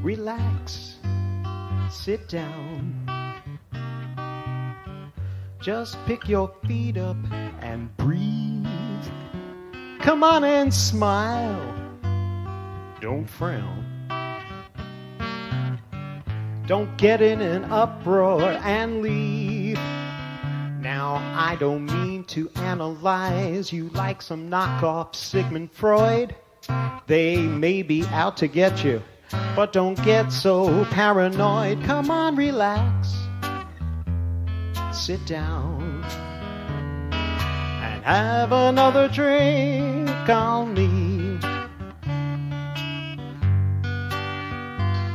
Relax, sit down. Just pick your feet up and breathe. Come on and smile. Don't frown. Don't get in an uproar and leave. Now, I don't mean to analyze you like some knockoff Sigmund Freud. They may be out to get you, but don't get so paranoid. Come on, relax. Sit down and have another drink on me.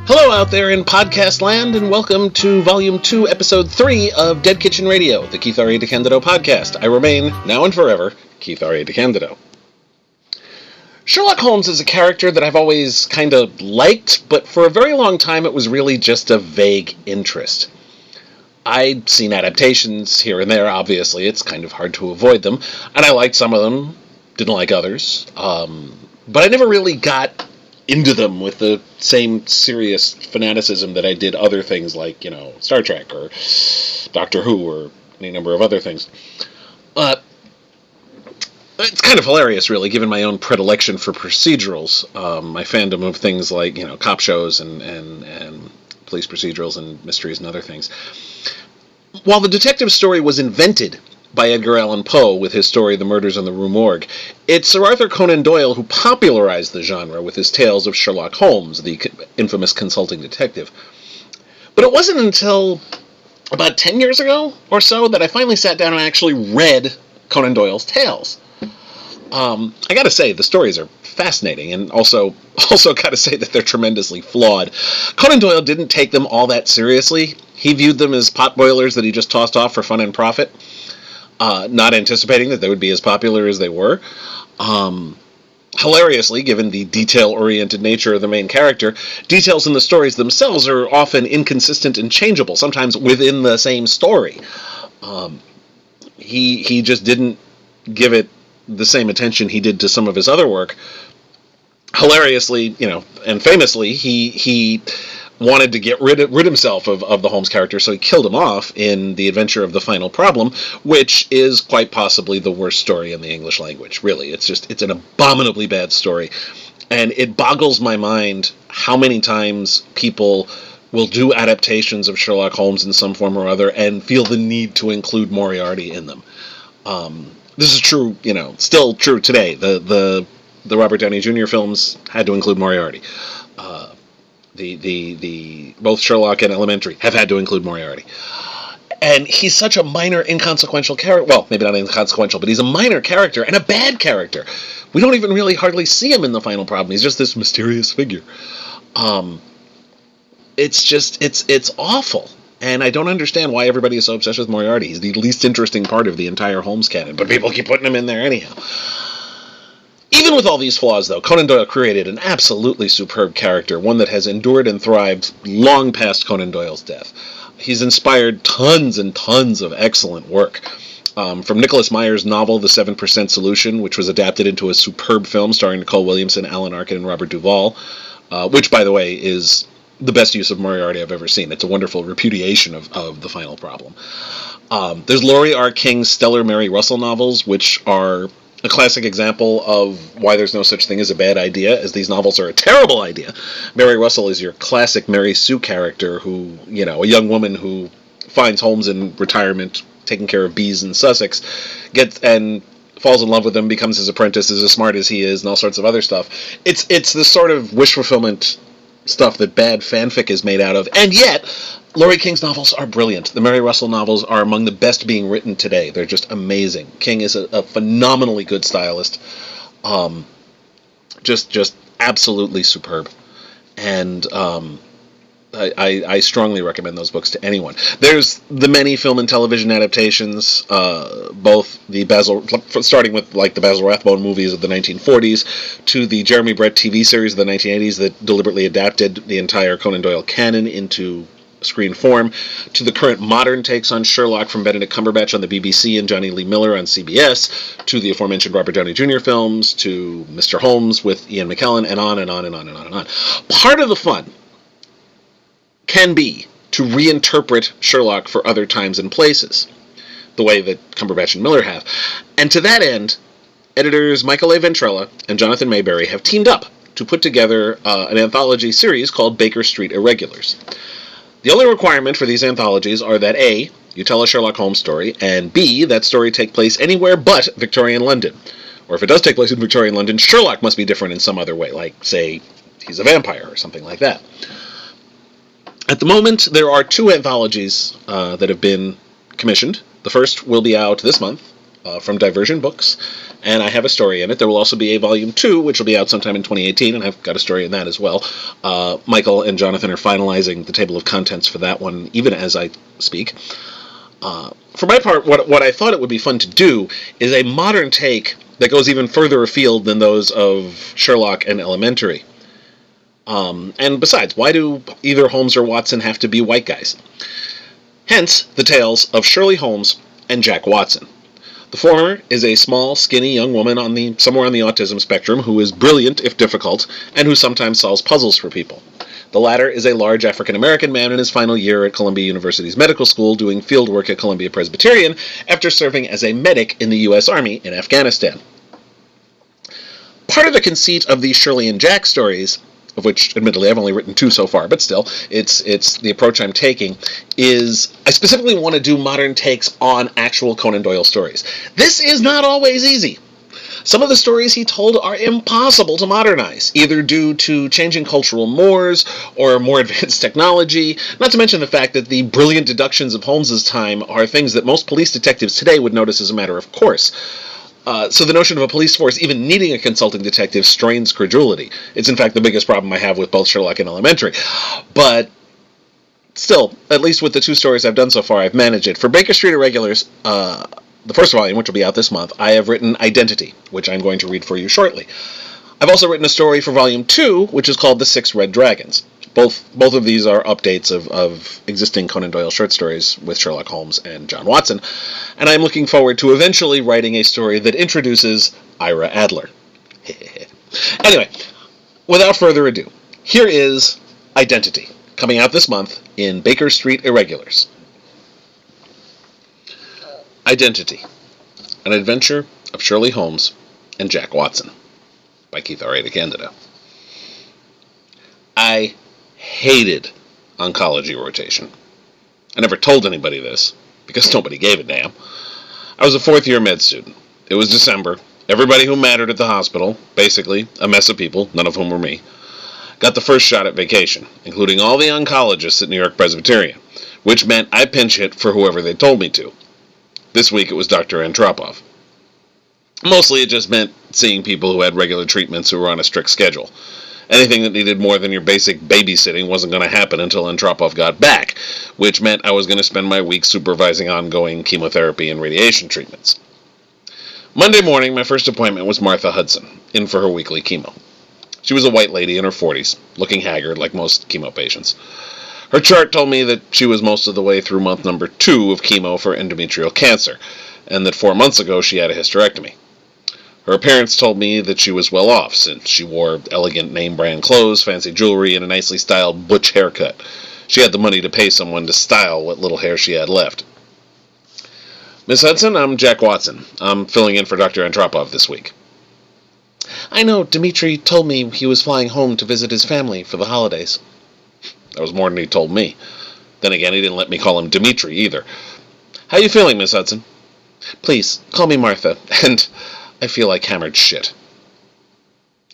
Hello out there in podcast land, and welcome to Volume 2, Episode 3 of Dead Kitchen Radio, the Keith R. A. DeCandido podcast. I remain, now and forever, Keith R. A. DeCandido. Sherlock Holmes is a character that I've always kind of liked, but for a very long time it was really just a vague interest. I'd seen adaptations here and there, obviously. It's kind of hard to avoid them, and I liked some of them, didn't like others, but I never really got into them with the same serious fanaticism that I did other things like, Star Trek or Doctor Who or any number of other things. It's kind of hilarious, really, given my own predilection for procedurals, my fandom of things like, cop shows and police procedurals and mysteries and other things. While the detective story was invented by Edgar Allan Poe with his story The Murders in the Rue Morgue, it's Sir Arthur Conan Doyle who popularized the genre with his tales of Sherlock Holmes, the infamous consulting detective. But it wasn't until about 10 years ago or so that I finally sat down and actually read Conan Doyle's tales. I gotta say, the stories are fascinating, and also gotta say that they're tremendously flawed. Conan Doyle didn't take them all that seriously. He viewed them as potboilers that he just tossed off for fun and profit, not anticipating that they would be as popular as they were. Hilariously, given the detail-oriented nature of the main character, details in the stories themselves are often inconsistent and changeable, sometimes within the same story. He just didn't give it the same attention he did to some of his other work. Hilariously, and famously, he wanted to get rid himself of the Holmes character, so he killed him off in The Adventure of the Final Problem, which is quite possibly the worst story in the English language. Really, it's an abominably bad story, and it boggles my mind how many times people will do adaptations of Sherlock Holmes in some form or other and feel the need to include Moriarty in them. This is true, still true today. The Robert Downey Jr. films had to include Moriarty. The both Sherlock and Elementary have had to include Moriarty. And he's such a minor, inconsequential character. Well, maybe not inconsequential, but he's a minor character and a bad character. We don't even really hardly see him in The Final Problem. He's just this mysterious figure. It's awful. And I don't understand why everybody is so obsessed with Moriarty. He's the least interesting part of the entire Holmes canon, but people keep putting him in there anyhow. Even with all these flaws, though, Conan Doyle created an absolutely superb character, one that has endured and thrived long past Conan Doyle's death. He's inspired tons and tons of excellent work. From Nicholas Meyer's novel, The 7% Solution, which was adapted into a superb film starring Nicole Williamson, Alan Arkin, and Robert Duvall, which, by the way, is the best use of Moriarty I've ever seen. It's a wonderful repudiation of The Final Problem. There's Laurie R. King's stellar Mary Russell novels, which are a classic example of why there's no such thing as a bad idea, as these novels are a terrible idea. Mary Russell is your classic Mary Sue character who, a young woman who finds Holmes in retirement, taking care of bees in Sussex, and falls in love with him, becomes his apprentice, is as smart as he is, and all sorts of other stuff. It's this sort of wish fulfillment stuff that bad fanfic is made out of, and yet Laurie King's novels are brilliant. The Mary Russell novels are among the best being written today. They're just amazing. King is a phenomenally good stylist. Just absolutely superb. And I strongly recommend those books to anyone. There's the many film and television adaptations, both starting with like the Basil Rathbone movies of the 1940s, to the Jeremy Brett TV series of the 1980s that deliberately adapted the entire Conan Doyle canon into screen form, to the current modern takes on Sherlock from Benedict Cumberbatch on the BBC and Johnny Lee Miller on CBS, to the aforementioned Robert Downey Jr. films, to Mr. Holmes with Ian McKellen, and on and on and on and on and on. Part of the fun can be to reinterpret Sherlock for other times and places, the way that Cumberbatch and Miller have. And to that end, editors Michael A. Ventrella and Jonathan Maberry have teamed up to put together an anthology series called Baker Street Irregulars. The only requirement for these anthologies are that A, you tell a Sherlock Holmes story, and B, that story take place anywhere but Victorian London. Or if it does take place in Victorian London, Sherlock must be different in some other way, like, say, he's a vampire or something like that. At the moment, there are 2 anthologies that have been commissioned. The first will be out this month from Diversion Books, and I have a story in it. There will also be a volume 2, which will be out sometime in 2018, and I've got a story in that as well. Michael and Jonathan are finalizing the table of contents for that one, even as I speak. For my part, what I thought it would be fun to do is a modern take that goes even further afield than those of Sherlock and Elementary. And besides, why do either Holmes or Watson have to be white guys? Hence, the tales of Shirley Holmes and Jack Watson. The former is a small, skinny young woman somewhere on the autism spectrum who is brilliant if difficult, and who sometimes solves puzzles for people. The latter is a large African-American man in his final year at Columbia University's medical school doing field work at Columbia Presbyterian after serving as a medic in the U.S. Army in Afghanistan. Part of the conceit of these Shirley-and-Jack stories, of which, admittedly, I've only written 2 so far, but still, it's the approach I'm taking, is I specifically want to do modern takes on actual Conan Doyle stories. This is not always easy. Some of the stories he told are impossible to modernize, either due to changing cultural mores or more advanced technology, not to mention the fact that the brilliant deductions of Holmes's time are things that most police detectives today would notice as a matter of course. So the notion of a police force even needing a consulting detective strains credulity. It's in fact the biggest problem I have with both Sherlock and Elementary. But still, at least with the 2 stories I've done so far, I've managed it. For Baker Street Irregulars, the first volume, which will be out this month, I have written Identity, which I'm going to read for you shortly. I've also written a story for volume 2, which is called The 6 Red Dragons. Both of these are updates of existing Conan Doyle short stories with Sherlock Holmes and John Watson, and I'm looking forward to eventually writing a story that introduces Ira Adler. Anyway, without further ado, here is Identity, coming out this month in Baker Street Irregulars. Identity, an adventure of Shirley Holmes and Jack Watson, by Keith R. A. Candida. I hated oncology rotation. I never told anybody this, because nobody gave a damn. I was a 4th-year med student. It was December. Everybody who mattered at the hospital, basically a mess of people, none of whom were me, got the first shot at vacation, including all the oncologists at New York Presbyterian, which meant I pinch hit for whoever they told me to. This week it was Dr. Antropov. Mostly it just meant seeing people who had regular treatments who were on a strict schedule. Anything that needed more than your basic babysitting wasn't going to happen until Antropov got back, which meant I was going to spend my week supervising ongoing chemotherapy and radiation treatments. Monday morning, my first appointment was Martha Hudson, in for her weekly chemo. She was a white lady in her 40s, looking haggard like most chemo patients. Her chart told me that she was most of the way through month number 2 of chemo for endometrial cancer, and that 4 months ago she had a hysterectomy. Her appearance told me that she was well off, since she wore elegant name-brand clothes, fancy jewelry, and a nicely styled butch haircut. She had the money to pay someone to style what little hair she had left. Miss Hudson, I'm Jack Watson. I'm filling in for Dr. Antropov this week. I know, Dmitri told me he was flying home to visit his family for the holidays. That was more than he told me. Then again, he didn't let me call him Dmitri either. How you feeling, Miss Hudson? Please, call me Martha, and I feel like hammered shit.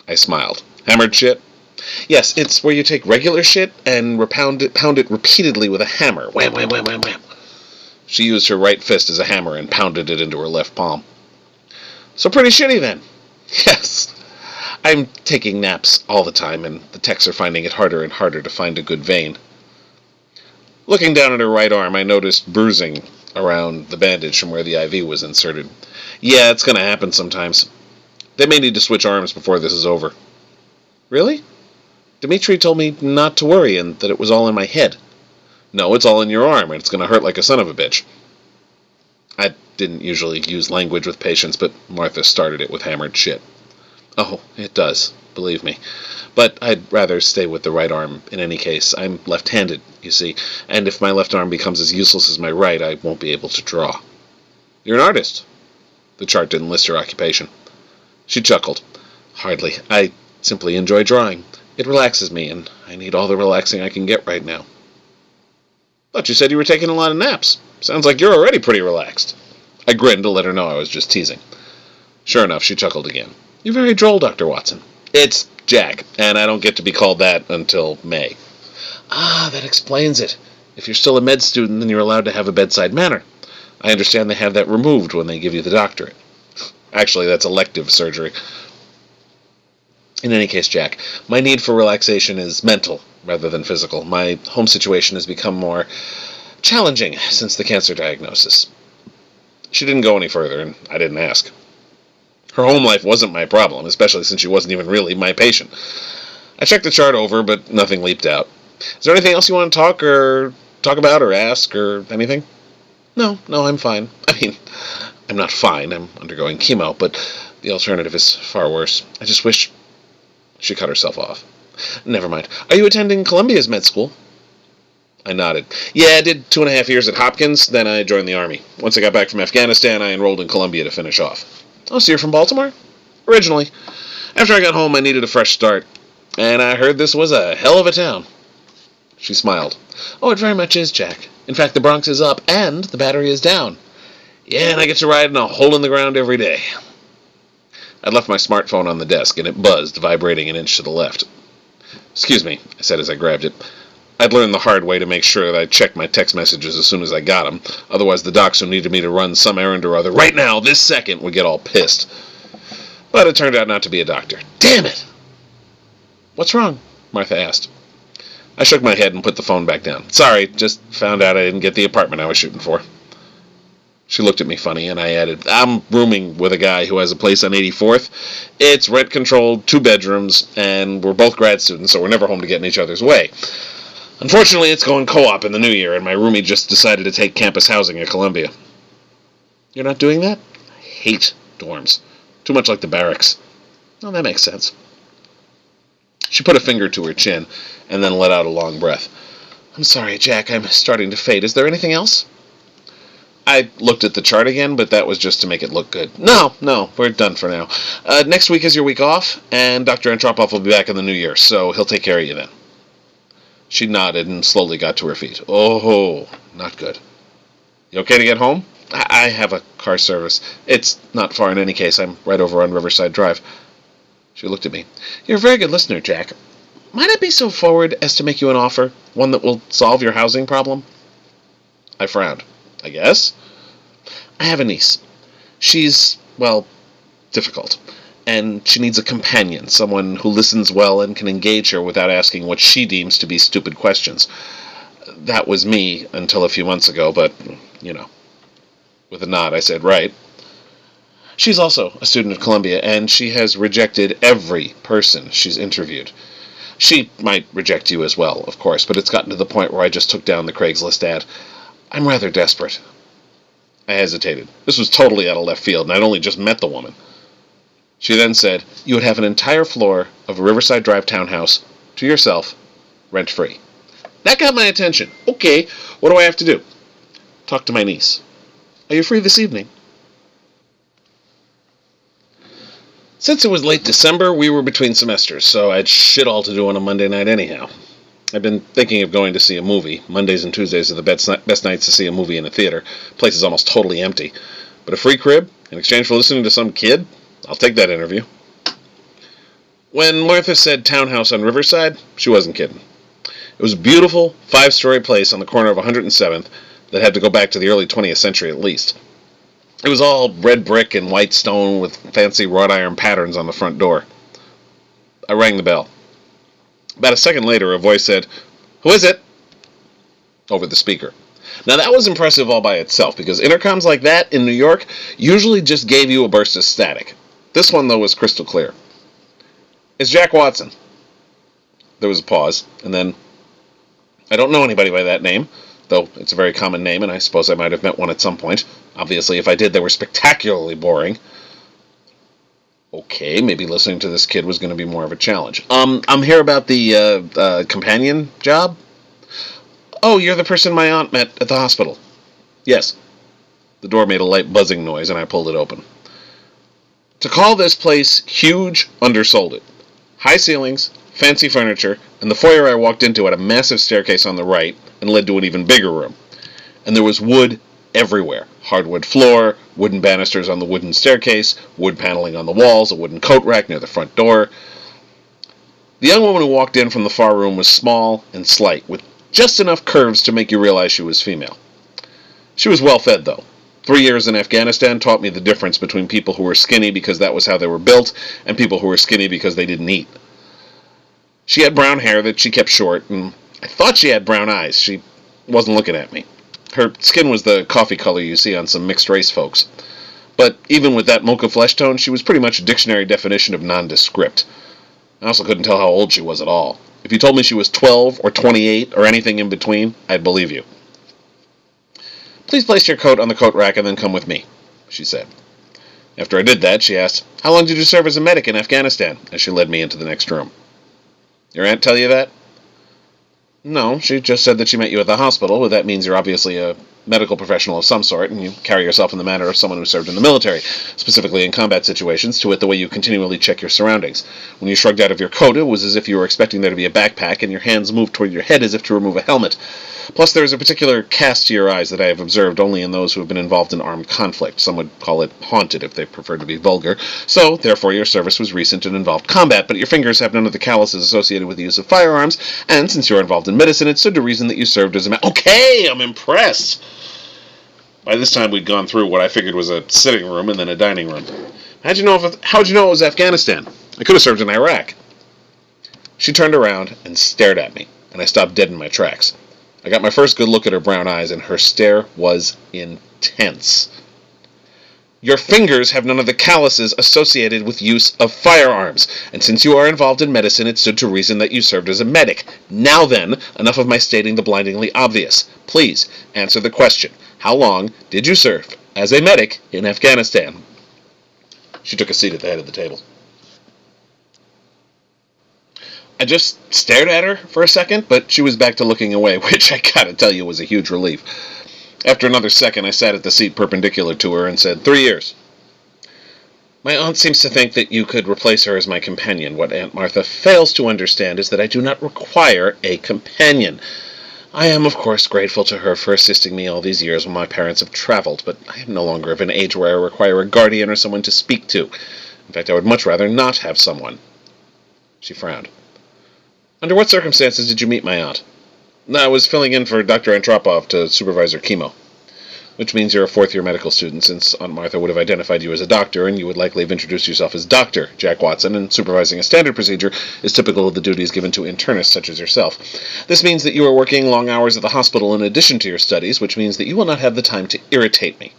I smiled. Hammered shit? Yes, it's where you take regular shit and pound it repeatedly with a hammer. Wham, wham, wham, wham, wham. She used her right fist as a hammer and pounded it into her left palm. So pretty shitty then. Yes. I'm taking naps all the time, and the techs are finding it harder and harder to find a good vein. Looking down at her right arm, I noticed bruising around the bandage from where the IV was inserted. Yeah, it's going to happen sometimes. They may need to switch arms before this is over. Really? Dmitri told me not to worry and that it was all in my head. No, it's all in your arm, and it's going to hurt like a son of a bitch. I didn't usually use language with patients, but Martha started it with hammered shit. Oh, it does, believe me. But I'd rather stay with the right arm in any case. I'm left-handed, you see, and if my left arm becomes as useless as my right, I won't be able to draw. You're an artist. The chart didn't list her occupation. She chuckled. Hardly. I simply enjoy drawing. It relaxes me, and I need all the relaxing I can get right now. Thought you said you were taking a lot of naps. Sounds like you're already pretty relaxed. I grinned to let her know I was just teasing. Sure enough, she chuckled again. You're very droll, Dr. Watson. It's Jack, and I don't get to be called that until May. Ah, that explains it. If you're still a med student, then you're allowed to have a bedside manner. I understand they have that removed when they give you the doctorate. Actually, that's elective surgery. In any case, Jack, my need for relaxation is mental rather than physical. My home situation has become more challenging since the cancer diagnosis. She didn't go any further, and I didn't ask. Her home life wasn't my problem, especially since she wasn't even really my patient. I checked the chart over, but nothing leaped out. Is there anything else you want to talk about or ask or anything? No, I'm fine. I mean, I'm not fine. I'm undergoing chemo, but the alternative is far worse. I just wish... She cut herself off. Never mind. Are you attending Columbia's med school? I nodded. Yeah, I did 2.5 years at Hopkins, then I joined the Army. Once I got back from Afghanistan, I enrolled in Columbia to finish off. Oh, so you're from Baltimore? Originally. After I got home, I needed a fresh start, and I heard this was a hell of a town. She smiled. Oh, it very much is, Jack. In fact, the Bronx is up, and the Battery is down. Yeah, and I get to ride in a hole in the ground every day. I'd left my smartphone on the desk, and it buzzed, vibrating an inch to the left. Excuse me, I said as I grabbed it. I'd learned the hard way to make sure that I checked my text messages as soon as I got them. Otherwise, the docs who needed me to run some errand or other right now, this second, would get all pissed. But it turned out not to be a doctor. Damn it! What's wrong? Martha asked. I shook my head and put the phone back down. Sorry, just found out I didn't get the apartment I was shooting for. She looked at me funny, and I added, I'm rooming with a guy who has a place on 84th. It's rent-controlled, 2 bedrooms, and we're both grad students, so we're never home to get in each other's way. Unfortunately, it's going co-op in the new year, and my roomie just decided to take campus housing at Columbia. You're not doing that? I hate dorms. Too much like the barracks. Well, that makes sense. She put a finger to her chin, and then let out a long breath. I'm sorry, Jack, I'm starting to fade. Is there anything else? I looked at the chart again, but that was just to make it look good. No, we're done for now. Next week is your week off, and Dr. Antropoff will be back in the new year, so he'll take care of you then. She nodded and slowly got to her feet. Oh, not good. You okay to get home? I have a car service. It's not far in any case. I'm right over on Riverside Drive. She looked at me. You're a very good listener, Jack. Might I be so forward as to make you an offer? One that will solve your housing problem? I frowned. I guess. I have a niece. She's, well, difficult. And she needs a companion, someone who listens well and can engage her without asking what she deems to be stupid questions. That was me until a few months ago, but, you know. With a nod, I said, right. She's also a student at Columbia, and she has rejected every person she's interviewed. She might reject you as well, of course, but it's gotten to the point where I just took down the Craigslist ad. I'm rather desperate. I hesitated. This was totally out of left field, and I'd only just met the woman. She then said, you would have an entire floor of a Riverside Drive townhouse to yourself, rent-free. That got my attention. Okay, what do I have to do? Talk to my niece. Are you free this evening? Since it was late December, we were between semesters, so I'd shit all to do on a Monday night anyhow. I've been thinking of going to see a movie. Mondays and Tuesdays are the best nights to see a movie in a theater. The place is almost totally empty. But a free crib, in exchange for listening to some kid? I'll take that interview. When Martha said townhouse on Riverside, she wasn't kidding. It was a beautiful, 5-story place on the corner of 107th that had to go back to the early 20th century at least. It was all red brick and white stone with fancy wrought iron patterns on the front door. I rang the bell. About a second later, a voice said, Who is it? Over the speaker. Now that was impressive all by itself, because intercoms like that in New York usually just gave you a burst of static. This one, though, was crystal clear. It's Jack Watson. There was a pause, and then, I don't know anybody by that name, though it's a very common name, and I suppose I might have met one at some point. Obviously, if I did, they were spectacularly boring. Okay, maybe listening to this kid was going to be more of a challenge. I'm here about the companion job. Oh, you're the person my aunt met at the hospital. Yes. The door made a light buzzing noise, and I pulled it open. To call this place huge undersold it. High ceilings, fancy furniture, and the foyer I walked into had a massive staircase on the right and led to an even bigger room. And there was wood everywhere. Hardwood floor, wooden banisters on the wooden staircase, wood paneling on the walls, a wooden coat rack near the front door. The young woman who walked in from the far room was small and slight, with just enough curves to make you realize she was female. She was well fed, though. 3 years in Afghanistan taught me the difference between people who were skinny because that was how they were built, and people who were skinny because they didn't eat. She had brown hair that she kept short, and I thought she had brown eyes. She wasn't looking at me. Her skin was the coffee color you see on some mixed-race folks. But even with that mocha flesh tone, she was pretty much a dictionary definition of nondescript. I also couldn't tell how old she was at all. If you told me she was 12 or 28 or anything in between, I'd believe you. Please place your coat on the coat rack and then come with me, she said. After I did that, she asked, how long did you serve as a medic in Afghanistan? As she led me into the next room. Your aunt tell you that? No, she just said that she met you at the hospital. Well, that means you're obviously a medical professional of some sort, and you carry yourself in the manner of someone who served in the military, specifically in combat situations, to it the way you continually check your surroundings. When you shrugged out of your coat, it was as if you were expecting there to be a backpack, and your hands moved toward your head as if to remove a helmet. Plus, there is a particular cast to your eyes that I have observed only in those who have been involved in armed conflict. Some would call it haunted if they prefer to be vulgar. So, therefore, your service was recent and involved combat, but your fingers have none of the calluses associated with the use of firearms, and since you are involved in medicine, it stood to reason that you served as a Okay, I'm impressed! By this time, we'd gone through what I figured was a sitting room and then a dining room. How'd you know it was Afghanistan? I could have served in Iraq. She turned around and stared at me, and I stopped dead in my tracks. I got my first good look at her brown eyes, and her stare was intense. Your fingers have none of the calluses associated with use of firearms, and since you are involved in medicine, it stood to reason that you served as a medic. Now then, enough of my stating the blindingly obvious. Please, answer the question. How long did you serve as a medic in Afghanistan? She took a seat at the head of the table. I just stared at her for a second, but she was back to looking away, which I gotta tell you was a huge relief. After another second, I sat at the seat perpendicular to her and said, 3 years. My aunt seems to think that you could replace her as my companion. What Aunt Martha fails to understand is that I do not require a companion. I am, of course, grateful to her for assisting me all these years when my parents have traveled, but I am no longer of an age where I require a guardian or someone to speak to. In fact, I would much rather not have someone. She frowned. Under what circumstances did you meet my aunt? I was filling in for Dr. Antropov to supervise her chemo. Which means you're a fourth-year medical student, since Aunt Martha would have identified you as a doctor, and you would likely have introduced yourself as Dr. Jack Watson, and supervising a standard procedure is typical of the duties given to internists such as yourself. This means that you are working long hours at the hospital in addition to your studies, which means that you will not have the time to irritate me.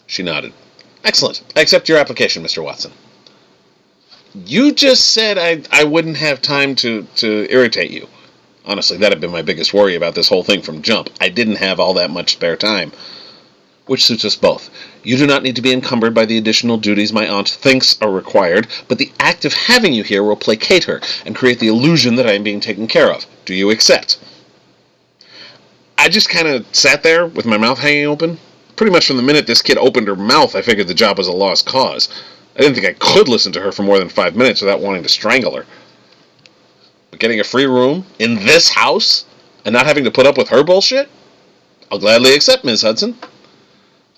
She nodded. Excellent. I accept your application, Mr. Watson. You just said I wouldn't have time to irritate you. Honestly, that had been my biggest worry about this whole thing from jump. I didn't have all that much spare time. Which suits us both. You do not need to be encumbered by the additional duties my aunt thinks are required, but the act of having you here will placate her and create the illusion that I am being taken care of. Do you accept? I just kind of sat there with my mouth hanging open. Pretty much from the minute this kid opened her mouth, I figured the job was a lost cause. I didn't think I could listen to her for more than 5 minutes without wanting to strangle her. But getting a free room in this house and not having to put up with her bullshit? I'll gladly accept, Ms. Hudson.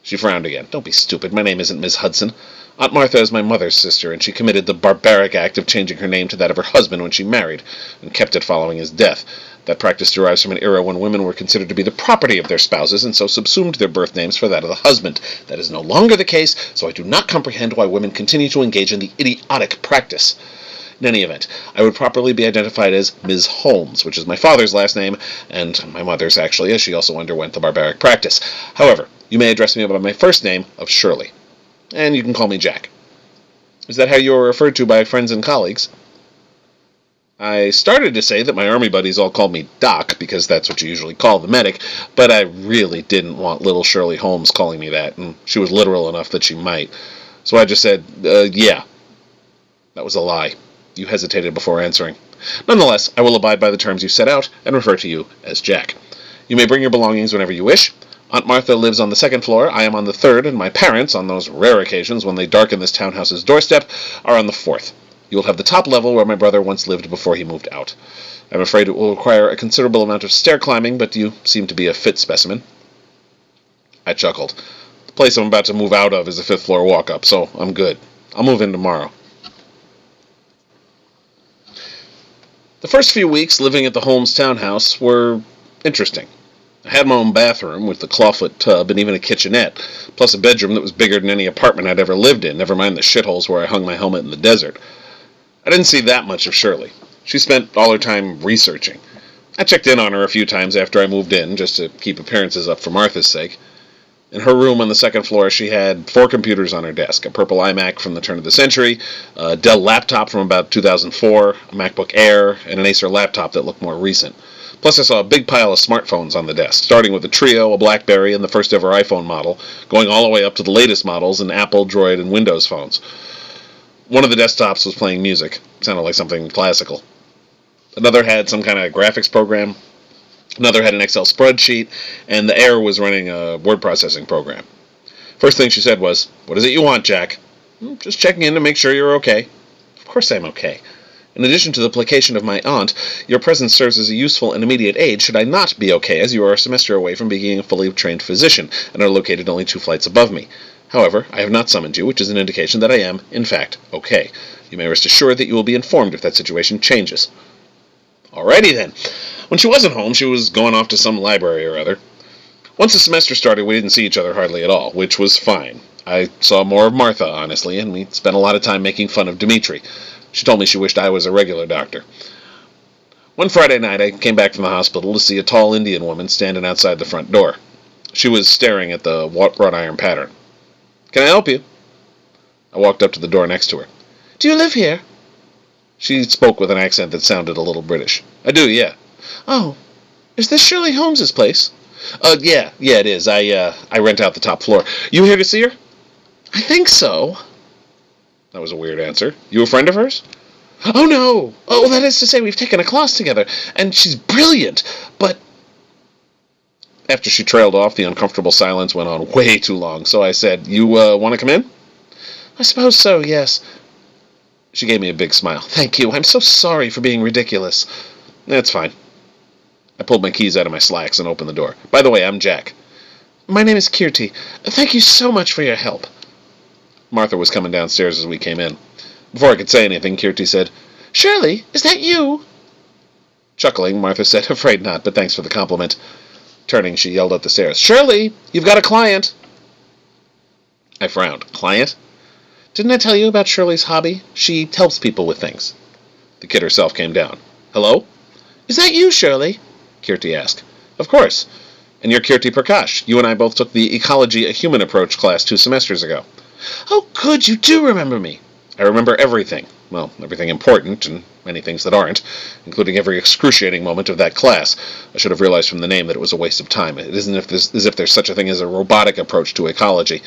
She frowned again. Don't be stupid. My name isn't Miss Hudson. Aunt Martha is my mother's sister, and she committed the barbaric act of changing her name to that of her husband when she married, and kept it following his death. That practice derives from an era when women were considered to be the property of their spouses, and so subsumed their birth names for that of the husband. That is no longer the case, so I do not comprehend why women continue to engage in the idiotic practice. In any event, I would properly be identified as Ms. Holmes, which is my father's last name, and my mother's actually, as she also underwent the barbaric practice. However, you may address me by my first name of Shirley, and you can call me Jack. Is that how you are referred to by friends and colleagues? I started to say that my army buddies all called me Doc, because that's what you usually call the medic, but I really didn't want little Shirley Holmes calling me that, and she was literal enough that she might. So I just said, yeah. That was a lie. You hesitated before answering. Nonetheless, I will abide by the terms you set out and refer to you as Jack. You may bring your belongings whenever you wish. Aunt Martha lives on the second floor, I am on the third, and my parents, on those rare occasions when they darken this townhouse's doorstep, are on the fourth. You will have the top level where my brother once lived before he moved out. I'm afraid it will require a considerable amount of stair climbing, but you seem to be a fit specimen. I chuckled. The place I'm about to move out of is a fifth floor walk-up, so I'm good. I'll move in tomorrow. The first few weeks living at the Holmes townhouse were interesting. I had my own bathroom with a clawfoot tub and even a kitchenette, plus a bedroom that was bigger than any apartment I'd ever lived in, never mind the shitholes where I hung my helmet in the desert. I didn't see that much of Shirley. She spent all her time researching. I checked in on her a few times after I moved in, just to keep appearances up for Martha's sake. In her room on the second floor, she had 4 computers on her desk, a purple iMac from the turn of the century, a Dell laptop from about 2004, a MacBook Air, and an Acer laptop that looked more recent. Plus I saw a big pile of smartphones on the desk, starting with a Trio, a BlackBerry, and the first ever iPhone model, going all the way up to the latest models in Apple, Droid, and Windows phones. One of the desktops was playing music. It sounded like something classical. Another had some kind of graphics program. Another had an Excel spreadsheet, and the Air was running a word processing program. First thing she said was, "What is it you want, Jack?" "Just checking in to make sure you're okay." "Of course I'm okay. In addition to the placation of my aunt, your presence serves as a useful and immediate aid should I not be okay, as you are a semester away from being a fully trained physician, and are located only 2 flights above me. However, I have not summoned you, which is an indication that I am, in fact, okay. You may rest assured that you will be informed if that situation changes." Alrighty then. When she wasn't home, she was going off to some library or other. Once the semester started, we didn't see each other hardly at all, which was fine. I saw more of Martha, honestly, and we spent a lot of time making fun of Dimitri. She told me she wished I was a regular doctor. One Friday night, I came back from the hospital to see a tall Indian woman standing outside the front door. She was staring at the wrought iron pattern. "Can I help you?" I walked up to the door next to her. "Do you live here?" She spoke with an accent that sounded a little British. "I do, yeah." "Oh, is this Shirley Holmes's place?" Yeah, it is. I rent out the top floor. You here to see her?" "I think so." That was a weird answer. "You a friend of hers?" "Oh, no. Oh, that is to say, we've taken a class together, and she's brilliant, but..." After she trailed off, the uncomfortable silence went on way too long, so I said, "You, want to come in?" "I suppose so, yes." She gave me a big smile. "Thank you. I'm so sorry for being ridiculous." "That's fine." I pulled my keys out of my slacks and opened the door. "By the way, I'm Jack." "My name is Kirti. Thank you so much for your help." Martha was coming downstairs as we came in. Before I could say anything, Kirti said, "Shirley, is that you?" Chuckling, Martha said, "Afraid not, but thanks for the compliment." Turning, she yelled up the stairs, "Shirley, you've got a client." I frowned. "Client?" "Didn't I tell you about Shirley's hobby? She helps people with things." The kid herself came down. "Hello?" "Is that you, Shirley?" Kirti asked. "Of course. And you're Kirti Prakash. You and I both took the Ecology, a Human Approach class 2 semesters ago." "Oh, good, you do remember me." "I remember everything. Well, everything important, and many things that aren't, including every excruciating moment of that class. I should have realized from the name that it was a waste of time. It isn't as if there's such a thing as a robotic approach to ecology."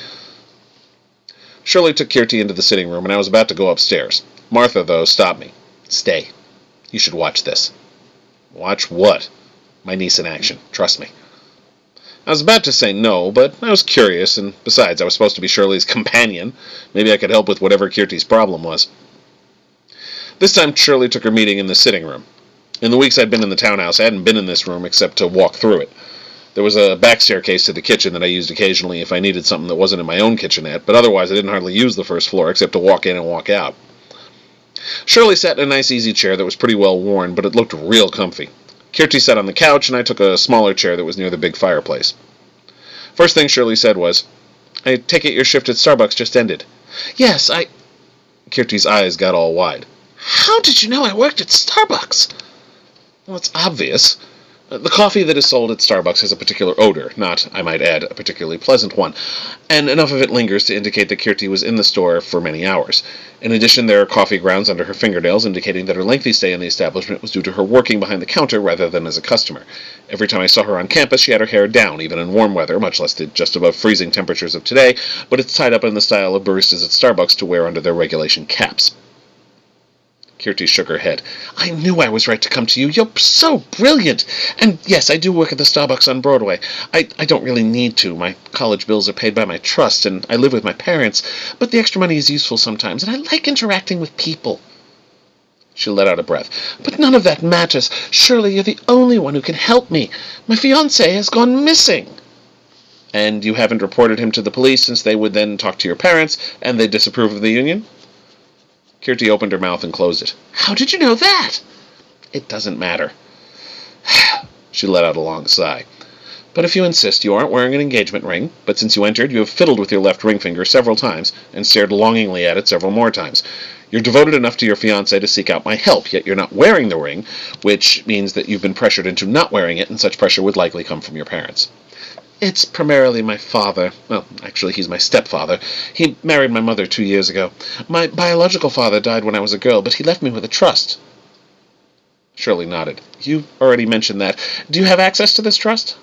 Shirley took Kirti into the sitting room, and I was about to go upstairs. Martha, though, stopped me. "Stay. You should watch this." "Watch what?" "My niece in action. Trust me." I was about to say no, but I was curious, and besides, I was supposed to be Shirley's companion. Maybe I could help with whatever Kirti's problem was. This time, Shirley took her meeting in the sitting room. In the weeks I'd been in the townhouse, I hadn't been in this room except to walk through it. There was a back staircase to the kitchen that I used occasionally if I needed something that wasn't in my own kitchenette, but otherwise I didn't hardly use the first floor except to walk in and walk out. Shirley sat in a nice easy chair that was pretty well worn, but it looked real comfy. Kirti sat on the couch, and I took a smaller chair that was near the big fireplace. First thing Shirley said was, "I take it your shift at Starbucks just ended." "Yes, Kirti's eyes got all wide. "How did you know I worked at Starbucks?" "Well, it's obvious. The coffee that is sold at Starbucks has a particular odor, not, I might add, a particularly pleasant one, and enough of it lingers to indicate that Kirti was in the store for many hours. In addition, there are coffee grounds under her fingernails, indicating that her lengthy stay in the establishment was due to her working behind the counter rather than as a customer. Every time I saw her on campus, she had her hair down, even in warm weather, much less the just above freezing temperatures of today, but it's tied up in the style of baristas at Starbucks to wear under their regulation caps. Kirti shook her head. I knew I was right to come to you. You're so brilliant. And yes, I do work at the Starbucks on Broadway. I don't really need to. My college bills are paid by my trust, and I live with my parents. But the extra money is useful sometimes, and I like interacting with people. She let out a breath. But none of that matters. Surely you're the only one who can help me. My fiancé has gone missing. And you haven't reported him to the police, since they would then talk to your parents, and they'd disapprove of the union? Kirti opened her mouth and closed it. How did you know that? It doesn't matter. She let out a long sigh. But if you insist, you aren't wearing an engagement ring, but since you entered, you have fiddled with your left ring finger several times, and stared longingly at it several more times. You're devoted enough to your fiancé to seek out my help, yet you're not wearing the ring, which means that you've been pressured into not wearing it, and such pressure would likely come from your parents. It's primarily my father. Well, actually, he's my stepfather. He married my mother 2 years ago. My biological father died when I was a girl, but he left me with a trust. Shirley nodded. You already mentioned that. Do you have access to this trust?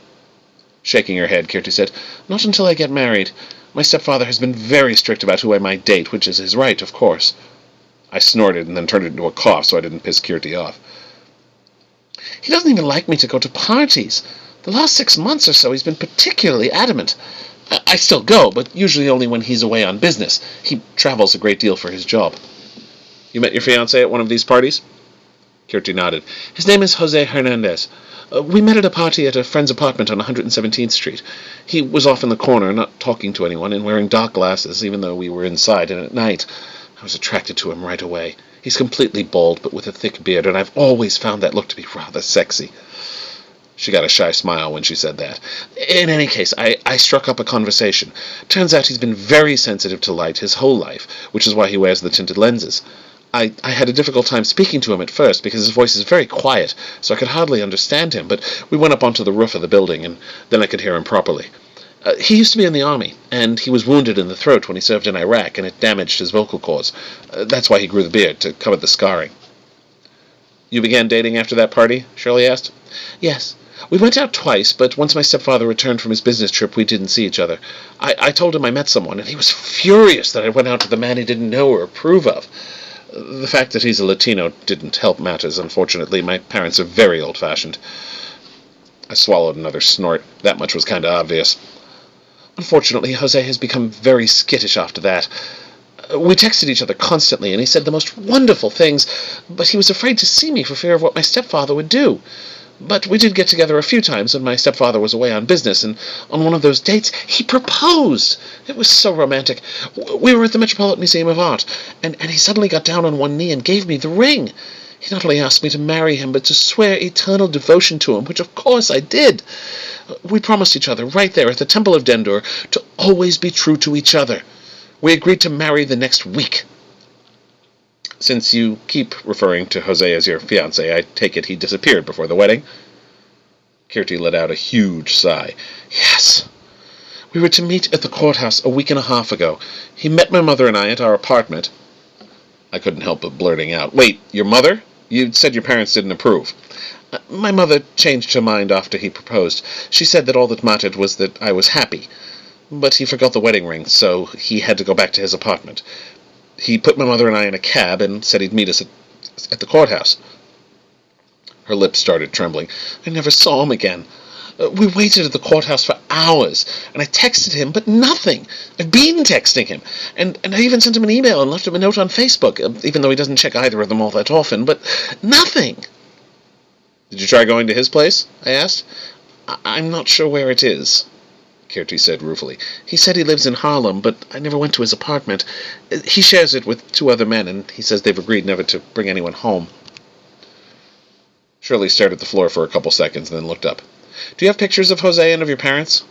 Shaking her head, Kirti said, Not until I get married. My stepfather has been very strict about who I might date, which is his right, of course. I snorted and then turned it into a cough so I didn't piss Kirti off. He doesn't even like me to go to parties. The last 6 months or so he's been particularly adamant. I still go, but usually only when he's away on business. He travels a great deal for his job. You met your fiancé at one of these parties? Kirti nodded. His name is Jose Hernandez. We met at a party at a friend's apartment on 117th Street. He was off in the corner, not talking to anyone, and wearing dark glasses, even though we were inside and at night. I was attracted to him right away. He's completely bald, but with a thick beard, and I've always found that look to be rather sexy. She got a shy smile when she said that. In any case, I struck up a conversation. Turns out he's been very sensitive to light his whole life, which is why he wears the tinted lenses. I had a difficult time speaking to him at first, because his voice is very quiet, so I could hardly understand him, but we went up onto the roof of the building, and then I could hear him properly. He used to be in the army, and he was wounded in the throat when he served in Iraq, and it damaged his vocal cords. That's why he grew the beard, to cover the scarring. You began dating after that party? Shirley asked. Yes. We went out twice, but once my stepfather returned from his business trip, we didn't see each other. I told him I met someone, and he was furious that I went out with a man he didn't know or approve of. The fact that he's a Latino didn't help matters, unfortunately. My parents are very old-fashioned. I swallowed another snort. That much was kind of obvious. Unfortunately, Jose has become very skittish after that. We texted each other constantly, and he said the most wonderful things, but he was afraid to see me for fear of what my stepfather would do. But we did get together a few times when my stepfather was away on business, and on one of those dates, he proposed. It was so romantic. We were at the Metropolitan Museum of Art, and he suddenly got down on one knee and gave me the ring. He not only asked me to marry him, but to swear eternal devotion to him, which of course I did. We promised each other right there at the Temple of Dendur to always be true to each other. We agreed to marry the next week. Since you keep referring to Jose as your fiancé, I take it he disappeared before the wedding? Kirti let out a huge sigh. Yes. We were to meet at the courthouse a week and a half ago. He met my mother and I at our apartment. I couldn't help but blurting out, Wait, your mother? You said your parents didn't approve. My mother changed her mind after he proposed. She said that all that mattered was that I was happy. But he forgot the wedding ring, so he had to go back to his apartment. He put my mother and I in a cab and said he'd meet us at the courthouse. Her lips started trembling. I never saw him again. We waited at the courthouse for hours, and I texted him, but nothing. I've been texting him, and I even sent him an email and left him a note on Facebook, even though he doesn't check either of them all that often, but nothing. Did you try going to his place? I asked. I'm not sure where it is, Kirti said ruefully. He said he lives in Harlem, but I never went to his apartment. He shares it with 2 other men, and he says they've agreed never to bring anyone home. Shirley stared at the floor for a couple seconds, and then looked up. Do you have pictures of Jose and of your parents?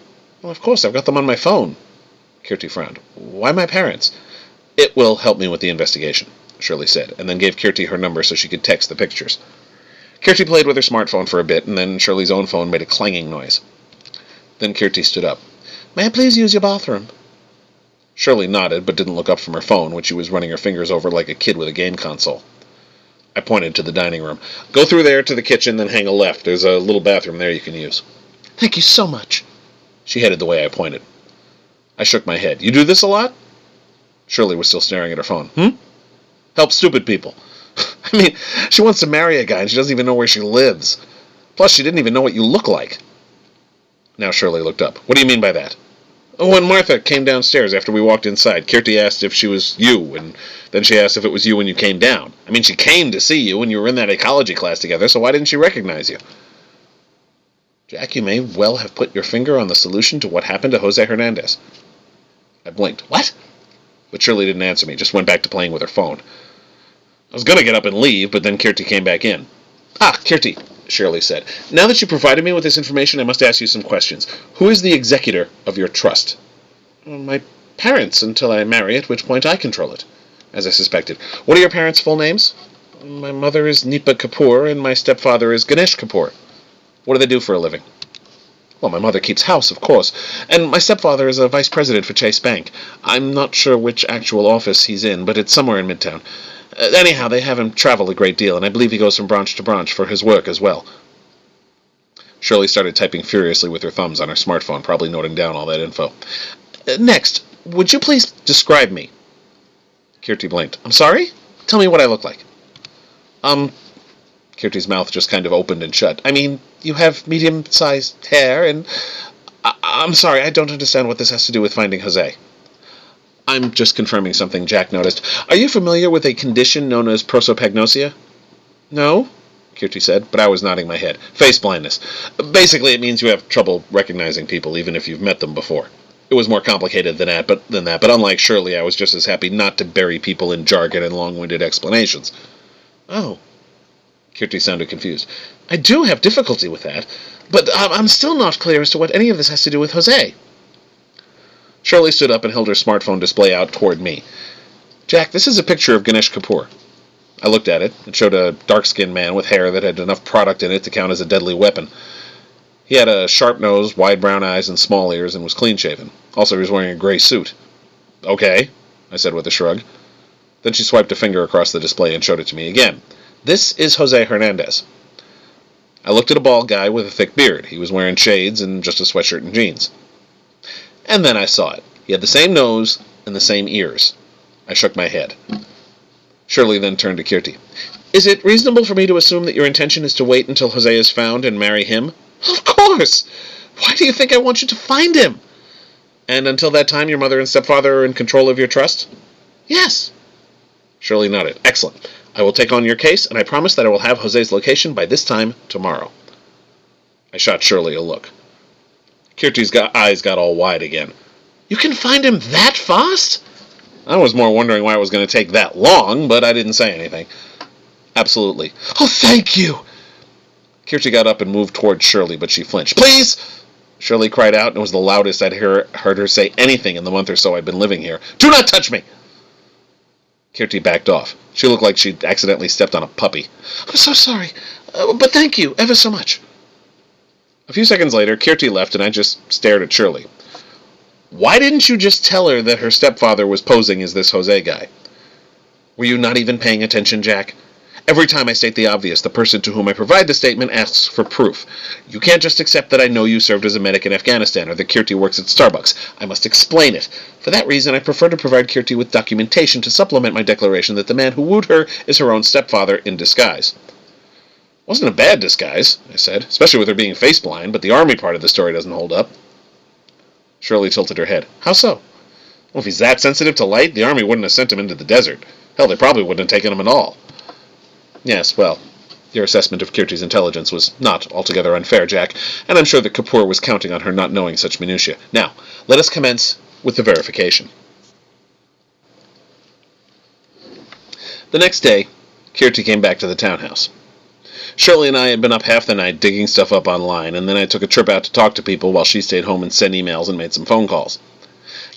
Well, of course, I've got them on my phone. Kirti frowned. Why my parents? It will help me with the investigation, Shirley said, and then gave Kirti her number so she could text the pictures. Kirti played with her smartphone for a bit, and then Shirley's own phone made a clanging noise. Then Kirti stood up. "May I please use your bathroom?" Shirley nodded, but didn't look up from her phone, which she was running her fingers over like a kid with a game console. I pointed to the dining room. "Go through there to the kitchen, then hang a left. There's a little bathroom there you can use." "Thank you so much." She headed the way I pointed. I shook my head. "You do this a lot?" Shirley was still staring at her phone. "Help stupid people." I mean, she wants to marry a guy and she doesn't even know where she lives. Plus, she didn't even know what you look like. Now Shirley looked up. "What do you mean by that?" "When Martha came downstairs after we walked inside, Kirti asked if she was you, and then she asked if it was you when you came down. I mean, she came to see you when you were in that ecology class together, so why didn't she recognize you?" "Jack, you may well have put your finger on the solution to what happened to Jose Hernandez." I blinked. "What?" But Shirley didn't answer me, just went back to playing with her phone. I was going to get up and leave, but then Kirti came back in. "Kirti," Shirley said, "now that you provided me with this information, I must ask you some questions. Who is the executor of your trust?" "My parents, until I marry, at which point I control it," as I suspected. "What are your parents' full names?" "My mother is Nipa Kapoor, and my stepfather is Ganesh Kapoor." "What do they do for a living?" "Well, my mother keeps house, of course, and my stepfather is a vice president for Chase Bank. I'm not sure which actual office he's in, but it's somewhere in Midtown. Anyhow, they have him travel a great deal, and I believe he goes from branch to branch for his work as well." Shirley started typing furiously with her thumbs on her smartphone, probably noting down all that info. "Next, would you please describe me?" Kirti blinked. "I'm sorry? Tell me what I look like." Kirti's mouth just kind of opened and shut. "I mean, you have medium-sized hair, and... I'm sorry, I don't understand what this has to do with finding Jose." "I'm just confirming something Jack noticed. Are you familiar with a condition known as prosopagnosia?" "No," Kirti said, but I was nodding my head. "Face blindness. Basically, it means you have trouble recognizing people, even if you've met them before. It was more complicated than that, but unlike Shirley, I was just as happy not to bury people in jargon and long-winded explanations." "Oh." Kirti sounded confused. "I do have difficulty with that, but I'm still not clear as to what any of this has to do with Jose." Shirley stood up and held her smartphone display out toward me. "Jack, this is a picture of Ganesh Kapoor." I looked at it. It showed a dark-skinned man with hair that had enough product in it to count as a deadly weapon. He had a sharp nose, wide brown eyes, and small ears, and was clean-shaven. Also, he was wearing a gray suit. "Okay," I said with a shrug. Then she swiped a finger across the display and showed it to me again. "This is Jose Hernandez." I looked at a bald guy with a thick beard. He was wearing shades and just a sweatshirt and jeans. And then I saw it. He had the same nose and the same ears. I shook my head. Shirley then turned to Kirti. "Is it reasonable for me to assume that your intention is to wait until Jose is found and marry him?" "Of course! Why do you think I want you to find him?" "And until that time, your mother and stepfather are in control of your trust?" "Yes." Shirley nodded. "Excellent. I will take on your case, and I promise that I will have Jose's location by this time tomorrow." I shot Shirley a look. Kirti's eyes got all wide again. "You can find him that fast?" I was more wondering why it was going to take that long, but I didn't say anything. "Absolutely." "Oh, thank you!" Kirti got up and moved toward Shirley, but she flinched. "Please!" Shirley cried out, and it was the loudest I'd heard her say anything in the month or so I'd been living here. "Do not touch me!" Kirti backed off. She looked like she'd accidentally stepped on a puppy. "I'm so sorry, but thank you ever so much." A few seconds later, Kirti left, and I just stared at Shirley. "Why didn't you just tell her that her stepfather was posing as this Jose guy?" "Were you not even paying attention, Jack? Every time I state the obvious, the person to whom I provide the statement asks for proof. You can't just accept that I know you served as a medic in Afghanistan or that Kirti works at Starbucks. I must explain it. For that reason, I prefer to provide Kirti with documentation to supplement my declaration that the man who wooed her is her own stepfather in disguise." "Wasn't a bad disguise," I said, "especially with her being face-blind, but the army part of the story doesn't hold up." Shirley tilted her head. "How so?" "Well, if he's that sensitive to light, the army wouldn't have sent him into the desert. Hell, they probably wouldn't have taken him at all." "Yes, well, your assessment of Kirti's intelligence was not altogether unfair, Jack, and I'm sure that Kapoor was counting on her not knowing such minutiae. Now, let us commence with the verification." The next day, Kirti came back to the townhouse. Shirley and I had been up half the night digging stuff up online, and then I took a trip out to talk to people while she stayed home and sent emails and made some phone calls.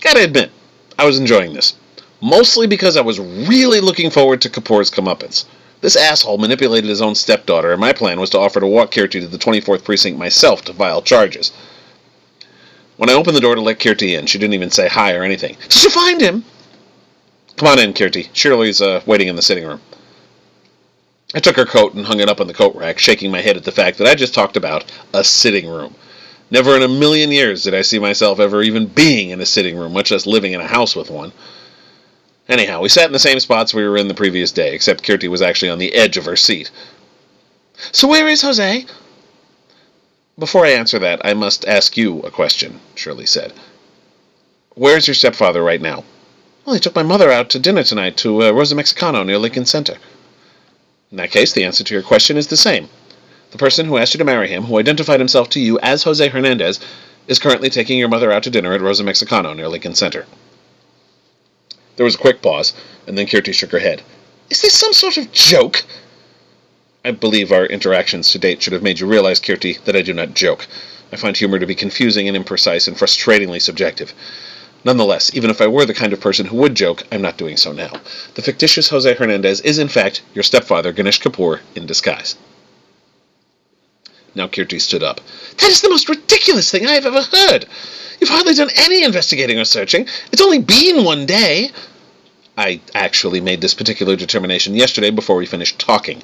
Gotta admit, I was enjoying this. Mostly because I was really looking forward to Kapoor's comeuppance. This asshole manipulated his own stepdaughter, and my plan was to offer to walk Kirti to the 24th precinct myself to file charges. When I opened the door to let Kirti in, she didn't even say hi or anything. Did you find him? Come on in, Kirti. Shirley's waiting in the sitting room. I took her coat and hung it up on the coat rack, shaking my head at the fact that I just talked about a sitting room. Never in a million years did I see myself ever even being in a sitting room, much less living in a house with one. Anyhow, we sat in the same spots we were in the previous day, except Kirti was actually on the edge of her seat. So where is Jose? Before I answer that, I must ask you a question, Shirley said. Where's your stepfather right now? Well, he took my mother out to dinner tonight to Rosa Mexicano near Lincoln Center. In that case, the answer to your question is the same. The person who asked you to marry him, who identified himself to you as Jose Hernandez, is currently taking your mother out to dinner at Rosa Mexicano near Lincoln Center. There was a quick pause, and then Kirti shook her head. Is this some sort of joke? I believe our interactions to date should have made you realize, Kirti, that I do not joke. I find humor to be confusing and imprecise and frustratingly subjective. Nonetheless, even if I were the kind of person who would joke, I'm not doing so now. The fictitious Jose Hernandez is, in fact, your stepfather, Ganesh Kapoor, in disguise. Now Kirti stood up. That is the most ridiculous thing I have ever heard. You've hardly done any investigating or searching. It's only been one day. I actually made this particular determination yesterday before we finished talking.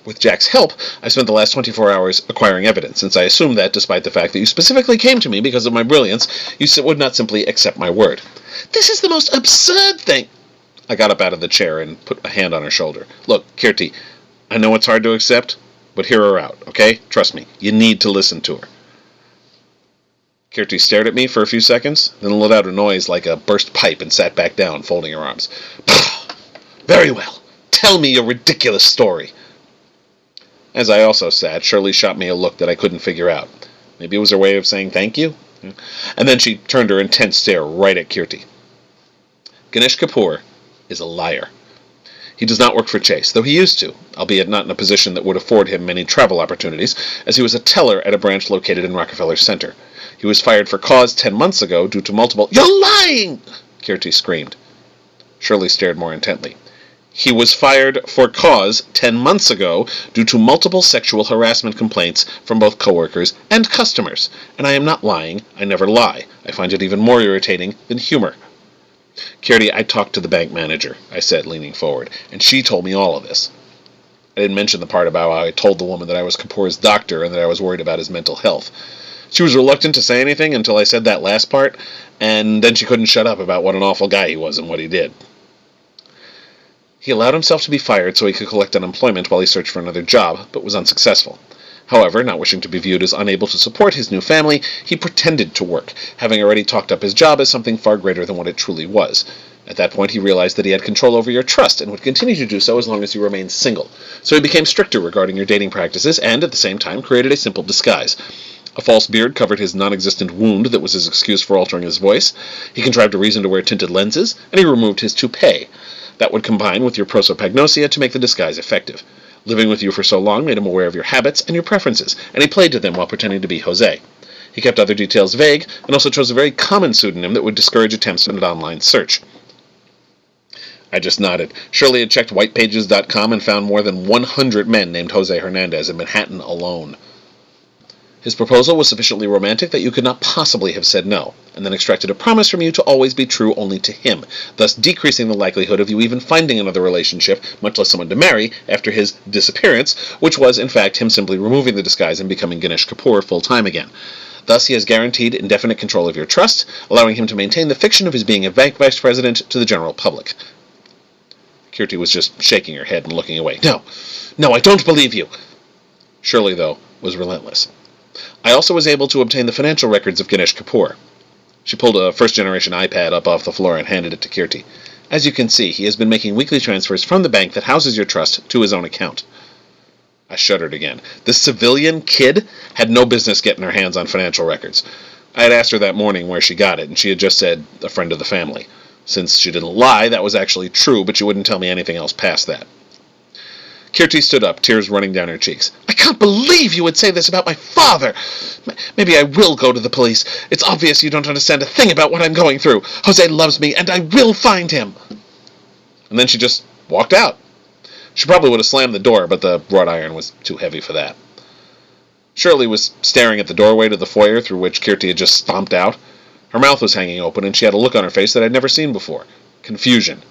With Jack's help, I spent the last 24 hours acquiring evidence, since I assumed that, despite the fact that you specifically came to me because of my brilliance, you would not simply accept my word. This is the most absurd thing. I got up out of the chair and put a hand on her shoulder. Look, Kirti, I know it's hard to accept, but hear her out, okay? Trust me, you need to listen to her. Kirti stared at me for a few seconds, then let out a noise like a burst pipe and sat back down, folding her arms. Very well. Tell me your ridiculous story. As I also sat, Shirley shot me a look that I couldn't figure out. Maybe it was her way of saying thank you? And then she turned her intense stare right at Kirti. Ganesh Kapoor is a liar. He does not work for Chase, though he used to, albeit not in a position that would afford him many travel opportunities, as he was a teller at a branch located in Rockefeller Center. He was fired for cause 10 months ago due to multiple— You're lying! Kirti screamed. Shirley stared more intently. He was fired for cause 10 months ago due to multiple sexual harassment complaints from both coworkers and customers. And I am not lying. I never lie. I find it even more irritating than humor. Kirti, I talked to the bank manager, I said, leaning forward, and she told me all of this. I didn't mention the part about how I told the woman that I was Kapoor's doctor and that I was worried about his mental health. She was reluctant to say anything until I said that last part, and then she couldn't shut up about what an awful guy he was and what he did. He allowed himself to be fired so he could collect unemployment while he searched for another job, but was unsuccessful. However, not wishing to be viewed as unable to support his new family, he pretended to work, having already talked up his job as something far greater than what it truly was. At that point, he realized that he had control over your trust and would continue to do so as long as you remained single. So he became stricter regarding your dating practices and, at the same time, created a simple disguise. A false beard covered his non-existent wound that was his excuse for altering his voice. He contrived a reason to wear tinted lenses, and he removed his toupee. That would combine with your prosopagnosia to make the disguise effective. Living with you for so long made him aware of your habits and your preferences, and he played to them while pretending to be Jose. He kept other details vague, and also chose a very common pseudonym that would discourage attempts at an online search. I just nodded. Shirley had checked whitepages.com and found more than 100 men named Jose Hernandez in Manhattan alone. His proposal was sufficiently romantic that you could not possibly have said no, and then extracted a promise from you to always be true only to him, thus decreasing the likelihood of you even finding another relationship, much less someone to marry, after his disappearance, which was, in fact, him simply removing the disguise and becoming Ganesh Kapoor full-time again. Thus, he has guaranteed indefinite control of your trust, allowing him to maintain the fiction of his being a bank vice president to the general public. Kirti was just shaking her head and looking away. No, I don't believe you. Shirley, though, was relentless. I also was able to obtain the financial records of Ganesh Kapoor. She pulled a first-generation iPad up off the floor and handed it to Kirti. As you can see, he has been making weekly transfers from the bank that houses your trust to his own account. I shuddered again. This civilian kid had no business getting her hands on financial records. I had asked her that morning where she got it, and she had just said, a friend of the family. Since she didn't lie, that was actually true, but she wouldn't tell me anything else past that. Kirti stood up, tears running down her cheeks. I can't believe you would say this about my father! Maybe I will go to the police. It's obvious you don't understand a thing about what I'm going through. Jose loves me, and I will find him! And then she just walked out. She probably would have slammed the door, but the wrought iron was too heavy for that. Shirley was staring at the doorway to the foyer through which Kirti had just stomped out. Her mouth was hanging open, and she had a look on her face that I'd never seen before. Confusion.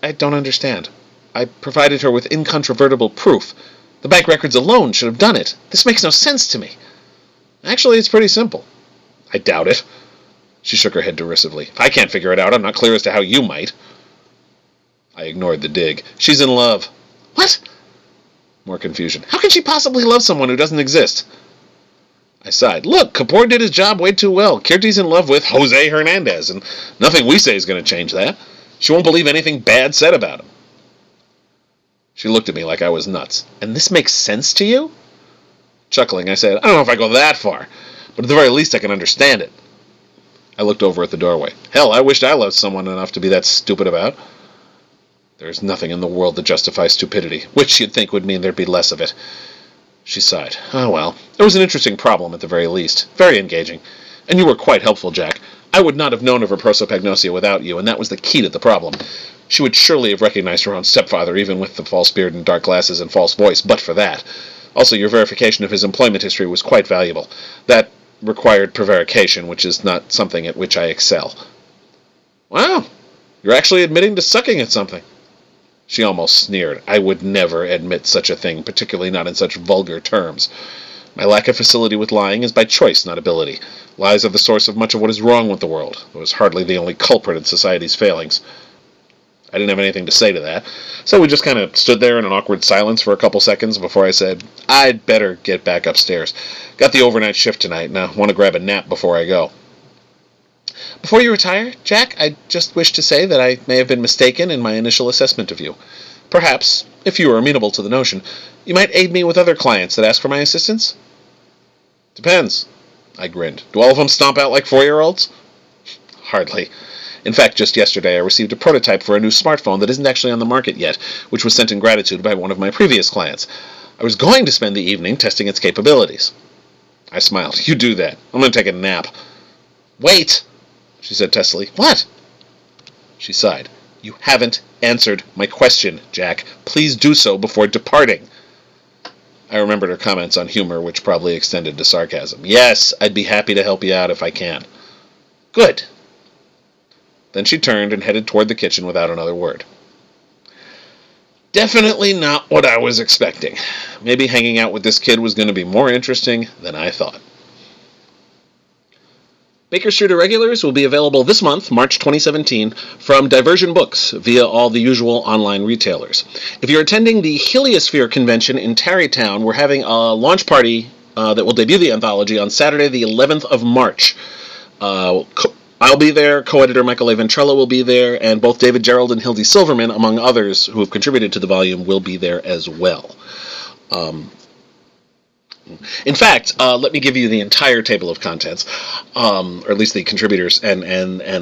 I don't understand. I provided her with incontrovertible proof. The bank records alone should have done it. This makes no sense to me. Actually, it's pretty simple. I doubt it. She shook her head derisively. If I can't figure it out, I'm not clear as to how you might. I ignored the dig. She's in love. What? More confusion. How can she possibly love someone who doesn't exist? I sighed. Look, Kapoor did his job way too well. Kirti's in love with Jose Hernandez, and nothing we say is going to change that. She won't believe anything bad said about him. She looked at me like I was nuts. And this makes sense to you? Chuckling, I said, I don't know if I go that far, but at the very least I can understand it. I looked over at the doorway. Hell, I wished I loved someone enough to be that stupid about. There's nothing in the world that justifies stupidity, which you'd think would mean there'd be less of it. She sighed. Oh, well, it was an interesting problem at the very least. Very engaging. And you were quite helpful, Jack. I would not have known of her prosopagnosia without you, and that was the key to the problem. She would surely have recognized her own stepfather, even with the false beard and dark glasses and false voice, but for that. Also, your verification of his employment history was quite valuable. That required prevarication, which is not something at which I excel. Wow, you're actually admitting to sucking at something. She almost sneered. I would never admit such a thing, particularly not in such vulgar terms. My lack of facility with lying is by choice, not ability. Lies are the source of much of what is wrong with the world. It was hardly the only culprit in society's failings. I didn't have anything to say to that, so we just kind of stood there in an awkward silence for a couple seconds before I said, I'd better get back upstairs. Got the overnight shift tonight, and I want to grab a nap before I go. Before you retire, Jack, I just wish to say that I may have been mistaken in my initial assessment of you. Perhaps, if you are amenable to the notion, you might aid me with other clients that ask for my assistance? Depends. I grinned. Do all of them stomp out like 4-year-olds? Hardly. In fact, just yesterday I received a prototype for a new smartphone that isn't actually on the market yet, which was sent in gratitude by one of my previous clients. I was going to spend the evening testing its capabilities. I smiled. You do that. I'm going to take a nap. Wait, she said testily. What? She sighed. You haven't answered my question, Jack. Please do so before departing. I remembered her comments on humor, which probably extended to sarcasm. Yes, I'd be happy to help you out if I can. Good. Then she turned and headed toward the kitchen without another word. Definitely not what I was expecting. Maybe hanging out with this kid was going to be more interesting than I thought. Baker Street Irregulars will be available this month, March 2017, from Diversion Books via all the usual online retailers. If you're attending the Heliosphere convention in Tarrytown, we're having a launch party that will debut the anthology on Saturday, the 11th of March. I'll be there, co-editor Michael A. Ventrella will be there, and both David Gerald and Hildy Silverman, among others who have contributed to the volume, will be there as well. In fact, let me give you the entire table of contents, or at least the contributors and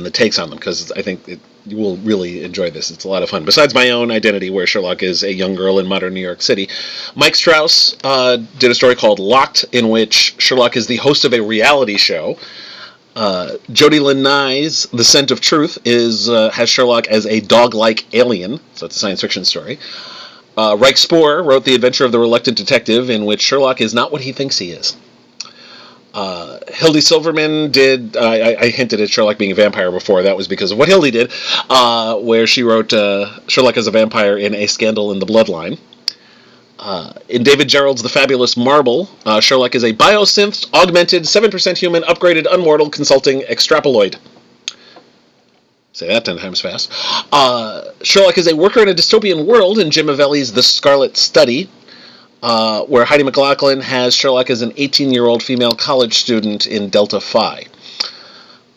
the takes on them, because I think you will really enjoy this. It's a lot of fun. Besides my own identity, where Sherlock is a young girl in modern New York City, Mike Strauss did a story called Locked, in which Sherlock is the host of a reality show. Jodi Lynn Nye's The Scent of Truth has Sherlock as a dog-like alien, so it's a science fiction story. Reich Spoor wrote The Adventure of the Reluctant Detective, in which Sherlock is not what he thinks he is. Hildy Silverman did, I hinted at Sherlock being a vampire before, that was because of what Hildy did, where she wrote Sherlock as a vampire in A Scandal in the Bloodline. In David Gerald's The Fabulous Marble, Sherlock is a biosynth, augmented, 7% human, upgraded, unmortal, consulting extrapoloid. Say that 10 times fast. Sherlock is a worker in a dystopian world in Jim Avelli's The Scarlet Study, where Heidi McLaughlin has Sherlock as an 18-year-old female college student in Delta Phi.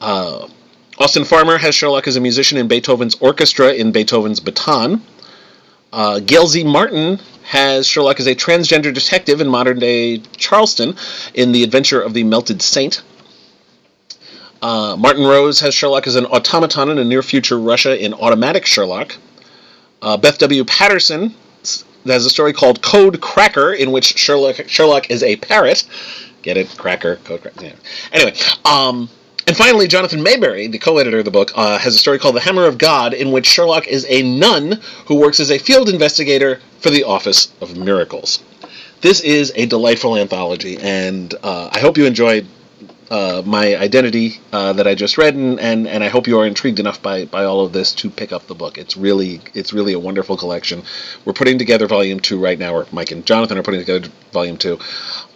Austin Farmer has Sherlock as a musician in Beethoven's orchestra in Beethoven's Baton. Gail Z. Martin has Sherlock as a transgender detective in modern-day Charleston in The Adventure of the Melted Saint. Martin Rose has Sherlock as an automaton in a near-future Russia in Automatic Sherlock. Beth W. Patterson has a story called Code Cracker, in which Sherlock is a parrot. Get it? Cracker, Code Cracker. Yeah. Anyway, And finally, Jonathan Maberry, the co-editor of the book, has a story called The Hammer of God, in which Sherlock is a nun who works as a field investigator for the Office of Miracles. This is a delightful anthology, and I hope you enjoyed my identity that I just read, and I hope you are intrigued enough by all of this to pick up the book. It's really a wonderful collection. We're putting together Volume 2 right now, or Mike and Jonathan are putting together Volume 2,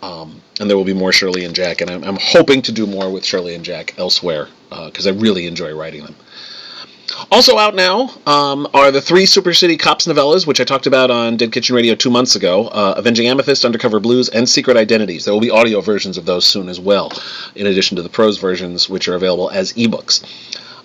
and there will be more Shirley-and-Jack, and I'm hoping to do more with Shirley-and-Jack elsewhere, because I really enjoy writing them. Also out now are the 3 Super City Cops novellas, which I talked about on Dead Kitchen Radio 2 months ago, Avenging Amethyst, Undercover Blues, and Secret Identities. There will be audio versions of those soon as well, in addition to the prose versions, which are available as ebooks.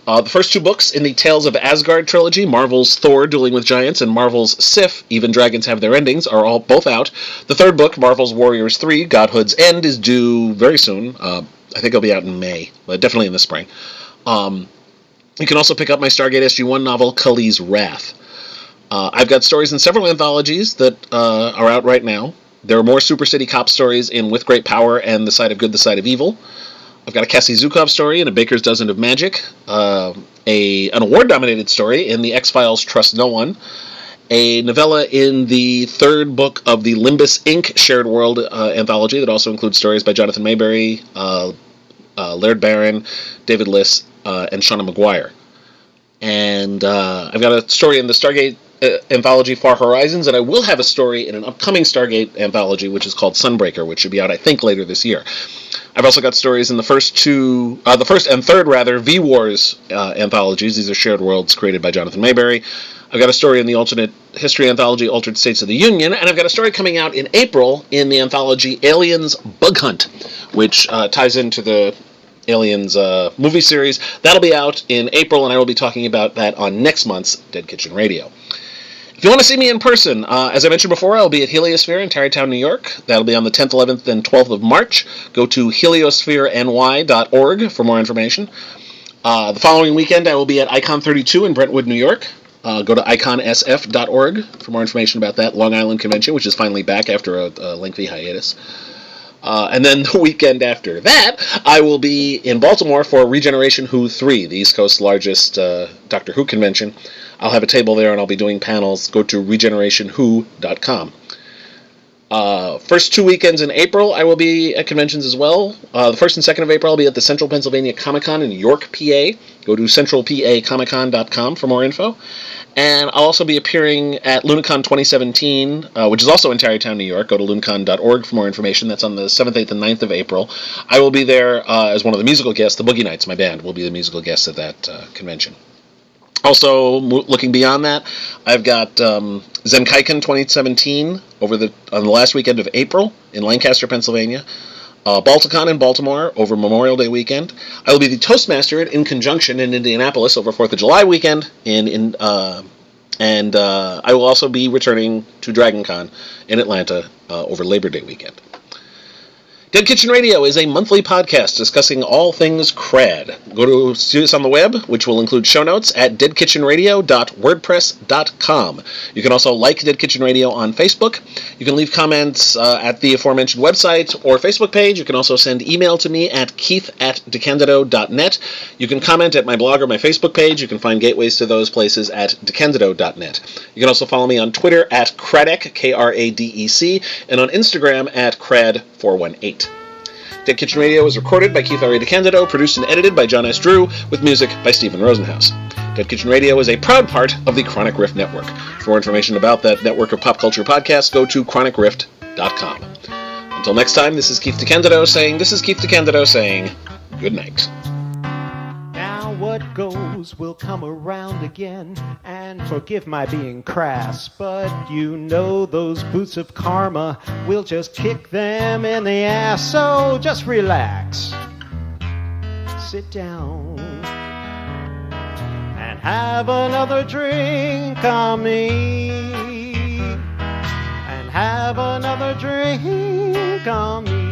The first 2 books in the Tales of Asgard trilogy, Marvel's Thor Dueling with Giants and Marvel's Sif, Even Dragons Have Their Endings, are both out. The third book, Marvel's Warriors 3, Godhood's End, is due very soon. I think it'll be out in May, but definitely in the spring. You can also pick up my Stargate SG-1 novel, Cully's Wrath. I've got stories in several anthologies that are out right now. There are more Super City Cop stories in With Great Power and The Side of Good, The Side of Evil. I've got a Cassie Zukov story in A Baker's Dozen of Magic, an award-nominated story in The X-Files Trust No One, a novella in the third book of the Limbus Inc. Shared World anthology that also includes stories by Jonathan Maberry, Laird Barron, David Liss, and Shauna McGuire. And I've got a story in the Stargate anthology Far Horizons, and I will have a story in an upcoming Stargate anthology, which is called Sunbreaker, which should be out, I think, later this year. I've also got stories in the first and third V-Wars anthologies. These are shared worlds created by Jonathan Maberry. I've got a story in the alternate history anthology Altered States of the Union, and I've got a story coming out in April in the anthology Aliens Bug Hunt, which ties into the Aliens movie series. That'll be out in April, and I will be talking about that on next month's Dead Kitchen Radio. If you want to see me in person, as I mentioned before, I'll be at Heliosphere in Tarrytown, New York. That'll be on the 10th, 11th, and 12th of March. Go to heliosphерeny.org for more information. The following weekend, I will be at Icon 32 in Brentwood, New York. Go to iconsf.org for more information about that Long Island convention, which is finally back after a lengthy hiatus. And then the weekend after that, I will be in Baltimore for Regeneration Who 3, the East Coast's largest Doctor Who convention. I'll have a table there, and I'll be doing panels. Go to regenerationwho.com. First 2 weekends in April, I will be at conventions as well. The 1st and 2nd of April, I'll be at the Central Pennsylvania Comic-Con in York, PA. Go to centralpacomicon.com for more info. And I'll also be appearing at Lunacon 2017, which is also in Tarrytown, New York. Go to lunacon.org for more information. That's on the 7th, 8th, and 9th of April. I will be there as one of the musical guests. The Boogie Nights, my band, will be the musical guests at that convention. Also, looking beyond that, I've got Zenkaiken 2017 on the last weekend of April in Lancaster, Pennsylvania. Balticon in Baltimore over Memorial Day weekend. I will be the Toastmaster at In Conjunction in Indianapolis over 4th of July weekend. And I will also be returning to DragonCon in Atlanta over Labor Day weekend. Dead Kitchen Radio is a monthly podcast discussing all things crad. Go to see us on the web, which will include show notes at deadkitchenradio.wordpress.com. You can also like Dead Kitchen Radio on Facebook. You can leave comments at the aforementioned website or Facebook page. You can also send email to me at keith@decandido.net. You can comment at my blog or my Facebook page. You can find gateways to those places at decandido.net. You can also follow me on Twitter at Kradec, Kradec, and on Instagram at Crad418. Dead Kitchen Radio is recorded by Keith R. DeCandido, produced and edited by John S. Drew, with music by Stephen Rosenhaus. Dead Kitchen Radio is a proud part of the Chronic Rift Network. For more information about that network of pop culture podcasts, go to chronicrift.com. Until next time, this is Keith DeCandido saying good night. Now what goes will come around again, and forgive my being crass, but you know those boots of karma will just kick them in the ass, so just relax, sit down, and have another drink on me, and have another drink on me.